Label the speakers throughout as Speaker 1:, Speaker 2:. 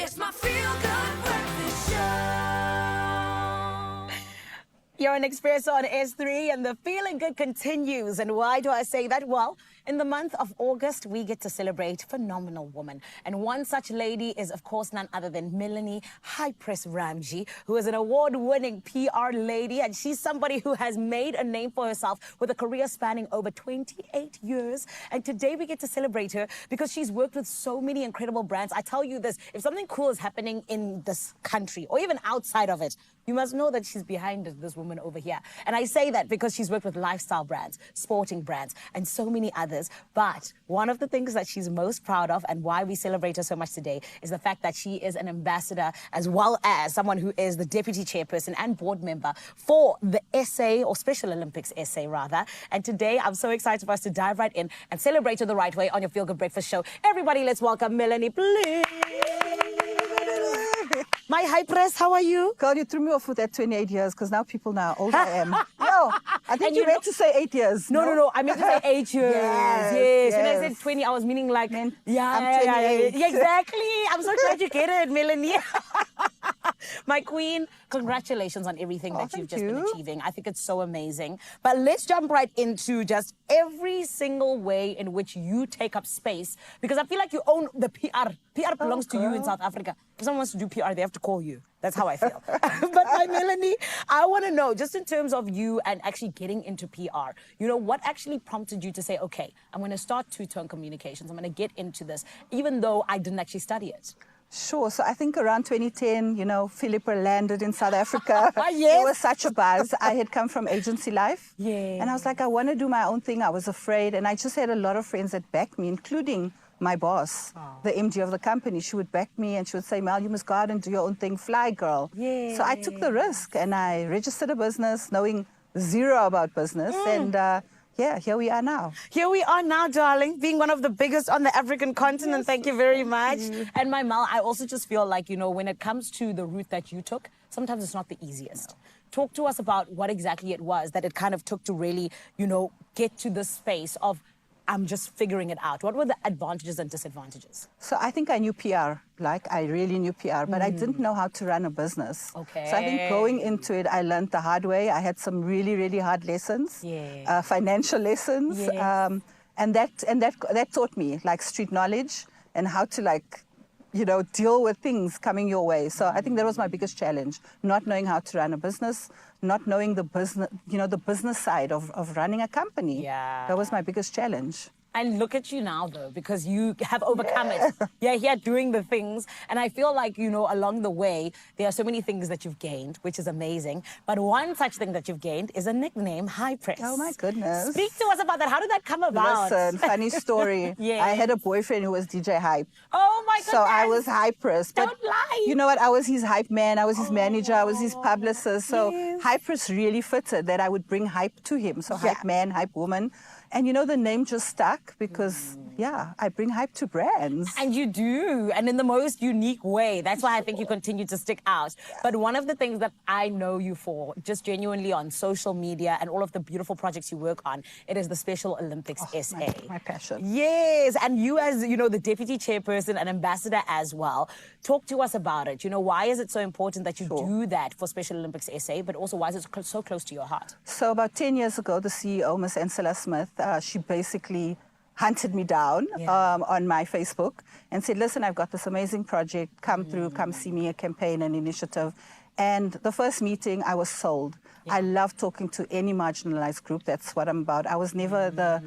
Speaker 1: It's my feel-good breakfast show.
Speaker 2: You're on Expresso on S3 and the feeling good continues. And why do I say that? Well, in the month of August, we get to celebrate phenomenal women. And one such lady is, of course, none other than Melanie Ramjee, who is an award-winning PR lady. And she's somebody who has made a name for herself with a career spanning over 28 years. And today we get to celebrate her because she's worked with so many incredible brands. I tell you this, if something cool is happening in this country or even outside of it, you must know that she's behind this woman over here. And I say that because she's worked with lifestyle brands, sporting brands, and so many others. But one of the things that she's most proud of and why we celebrate her so much today is the fact that she is an ambassador as well as someone who is the deputy chairperson and board member for the SA, or Special Olympics SA rather. And today I'm so excited for us to dive right in and celebrate her the right way on your Feel Good Breakfast show. Everybody, let's welcome Melanie, please. My high press, how are you?
Speaker 3: Girl, you threw me off with that 28 years because now people know how old I am. No, I think you meant to say 8 years.
Speaker 2: No. I meant to say 8 years. Yes. When I
Speaker 3: yes.
Speaker 2: said 20, I was meaning like,
Speaker 3: I'm
Speaker 2: yeah,
Speaker 3: 28.
Speaker 2: yeah, exactly. I'm so glad you get it, Melanie. My queen, congratulations on everything that you've just been achieving. I think it's so amazing. But let's jump right into just every single way in which you take up space, because I feel like you own the PR. PR belongs to you in South Africa. If someone wants to do PR, they have to call you. That's how I feel. But my Melanie, I want to know, just in terms of you and actually getting into PR, you know, what actually prompted you to say, okay, I'm going to start two-tone communications. I'm going to get into this, even though I didn't actually study it.
Speaker 3: Sure. So I think around 2010, you know, Philippa landed in South Africa.
Speaker 2: Yes.
Speaker 3: It was such a buzz. I had come from agency life.
Speaker 2: Yeah.
Speaker 3: And I was like, I want to do my own thing. I was afraid. And I just had a lot of friends that backed me, including my boss, the MD of the company. She would back me and she would say, Mel, you must go out and do your own thing. Fly, girl.
Speaker 2: Yeah.
Speaker 3: So I took the risk and I registered a business knowing zero about business. And yeah, here we are now.
Speaker 2: Here we are now, darling, being one of the biggest on the African continent.
Speaker 3: Yes,
Speaker 2: thank you very much.
Speaker 3: you.
Speaker 2: And my Mel, I also just feel like, you know, when it comes to the route that you took, sometimes it's not the easiest. Talk to us about what exactly it was that it kind of took to really, you know, get to this space of I'm just figuring it out. What were the advantages and disadvantages?
Speaker 3: So I think I knew PR, like I really knew PR, but I didn't know how to run a business.
Speaker 2: Okay.
Speaker 3: So I think going into it, I learned the hard way. I had some really, really hard lessons, financial lessons,
Speaker 2: Yes.
Speaker 3: and that taught me like street knowledge and how to like, you know, deal with things coming your way. So I think that was my biggest challenge, not knowing how to run a business, not knowing the business, you know, the business side of running a company.
Speaker 2: Yeah.
Speaker 3: That was my biggest challenge.
Speaker 2: And look at you now, though, because you have overcome it. You're here doing the things. And I feel like, you know, along the way, there are so many things that you've gained, which is amazing. But one such thing that you've gained is a nickname, High Press.
Speaker 3: Oh, my goodness.
Speaker 2: Speak to us about that. How did that come about?
Speaker 3: Listen, funny story.
Speaker 2: Yes.
Speaker 3: I had a boyfriend who was DJ Hype.
Speaker 2: Oh, my goodness.
Speaker 3: So I was Hype Press. But
Speaker 2: Don't lie.
Speaker 3: you know what? I was his hype man. I was his manager. I was his publicist. So
Speaker 2: yes.
Speaker 3: Hype Press really fitted that I would bring hype to him. So hype man, hype woman. And you know, the name just stuck because, yeah, I bring hype to brands.
Speaker 2: And you do, and in the most unique way. That's why I think you continue to stick out. But one of the things that I know you for, just genuinely on social media and all of the beautiful projects you work on, it is the Special Olympics SA.
Speaker 3: My passion.
Speaker 2: Yes, and you as, you know, the deputy chairperson and ambassador as well. Talk to us about it. You know, why is it so important that you do that for Special Olympics SA, but also why is it so close to your heart?
Speaker 3: So about 10 years ago, the CEO, Miss Ansela Smith, she basically hunted me down on my Facebook and said, listen, I've got this amazing project. Come through, come see me, a campaign, an initiative. And the first meeting, I was sold. I love talking to any marginalized group. That's what I'm about. I was never the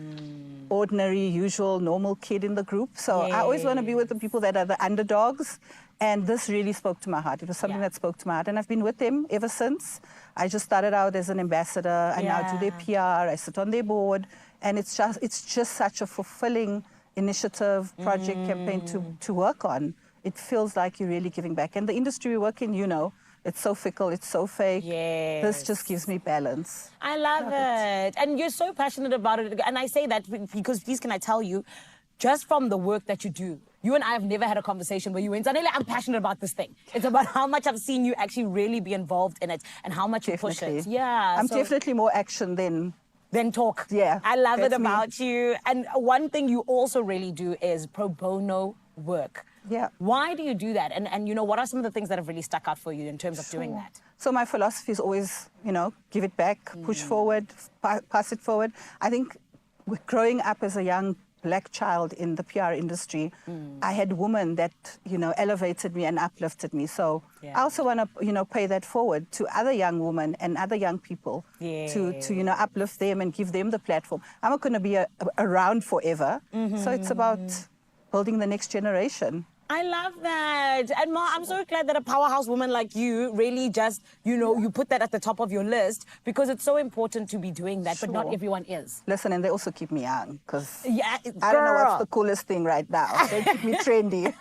Speaker 3: ordinary, usual, normal kid in the group. So I always want to be with the people that are the underdogs. And this really spoke to my heart. It was something that spoke to my heart. And I've been with them ever since. I just started out as an ambassador. I now do their PR. I sit on their board. And it's just such a fulfilling initiative, project, campaign to work on. It feels like you're really giving back. And the industry we work in, you know, it's so fickle, it's so fake.
Speaker 2: Yes.
Speaker 3: This just gives me balance.
Speaker 2: I love it. And you're so passionate about it. And I say that because, please, can I tell you, just from the work that you do, you and I have never had a conversation where you went, Zanele, I'm passionate about this thing. It's about how much I've seen you actually really be involved in it and how much you push it. Yeah.
Speaker 3: I'm definitely more action than
Speaker 2: talk.
Speaker 3: Yeah.
Speaker 2: I love it
Speaker 3: that's me.
Speaker 2: about you. And one thing you also really do is pro bono work.
Speaker 3: Yeah.
Speaker 2: Why do you do that? And you know, what are some of the things that have really stuck out for you in terms of doing that?
Speaker 3: So my philosophy is always, you know, give it back, push forward, pass it forward. I think growing up as a young Black child in the PR industry, I had women that, you know, elevated me and uplifted me. So I also want to, you know, pay that forward to other young women and other young people to you know, uplift them and give them the platform. I'm not going to be around forever. So it's about building the next generation.
Speaker 2: I love that. And Ma, I'm so glad that a powerhouse woman like you really just, you know, you put that at the top of your list, because it's so important to be doing that, but not everyone is.
Speaker 3: Listen, and they also keep me young, because
Speaker 2: Yeah,
Speaker 3: I don't know what's the coolest thing right now. They keep me trendy.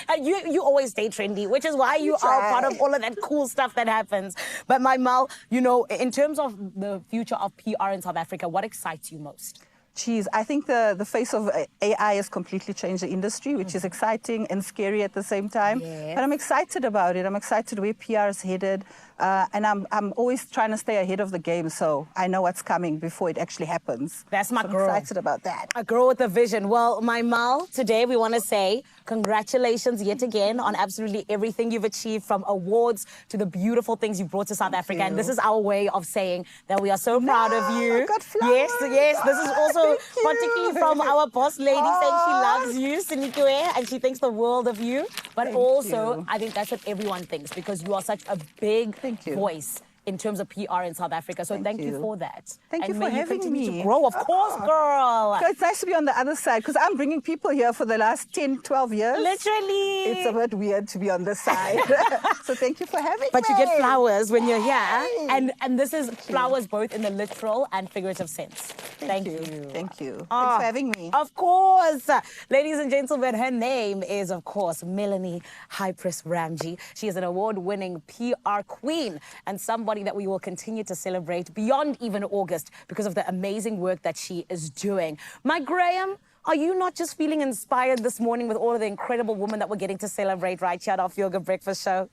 Speaker 2: And you always stay trendy, which is why you are part of all of that cool stuff that happens. But my Mal, you know, in terms of the future of PR in South Africa, what excites you most?
Speaker 3: Geez, I think the face of AI has completely changed the industry, which is exciting and scary at the same time.
Speaker 2: Yes.
Speaker 3: But I'm excited about it. I'm excited where PR is headed. And I'm always trying to stay ahead of the game, so I know what's coming before it actually happens.
Speaker 2: That's my
Speaker 3: so
Speaker 2: girl.
Speaker 3: I'm excited about that.
Speaker 2: A girl with a vision. Well, my Mal, today we want to say congratulations yet again on absolutely everything you've achieved, from awards to the beautiful things you brought to South Africa. And this is our way of saying that we are so proud of you.
Speaker 3: I got flowers.
Speaker 2: Yes. This is also
Speaker 3: Thank you.
Speaker 2: particularly from our boss lady saying she loves you, Sinikwe, and she thinks the world of you. But
Speaker 3: Thank
Speaker 2: also,
Speaker 3: you.
Speaker 2: I think that's what everyone thinks, because you are such a big
Speaker 3: Thank you.
Speaker 2: voice in terms of PR in South Africa. So thank you for that.
Speaker 3: Thank you
Speaker 2: and
Speaker 3: for
Speaker 2: may
Speaker 3: having
Speaker 2: you continue
Speaker 3: me.
Speaker 2: to grow, of course, girl.
Speaker 3: So it's nice to be on the other side, because I'm bringing people here for the last 10, 12 years.
Speaker 2: Literally.
Speaker 3: It's a bit weird to be on this side. So thank you for having me.
Speaker 2: But you get flowers when you're here. And this is flowers both in the literal and figurative sense. Thank you.
Speaker 3: Thank you. Thanks
Speaker 2: Ah,
Speaker 3: for having me.
Speaker 2: Of course. Ladies and gentlemen, her name is, of course, Melanie Hypris Ramjee. She is an award-winning PR queen and somebody that we will continue to celebrate beyond even August because of the amazing work that she is doing. My Graham, are you not just feeling inspired this morning with all of the incredible women that we're getting to celebrate right here at our Feel Good Breakfast Show?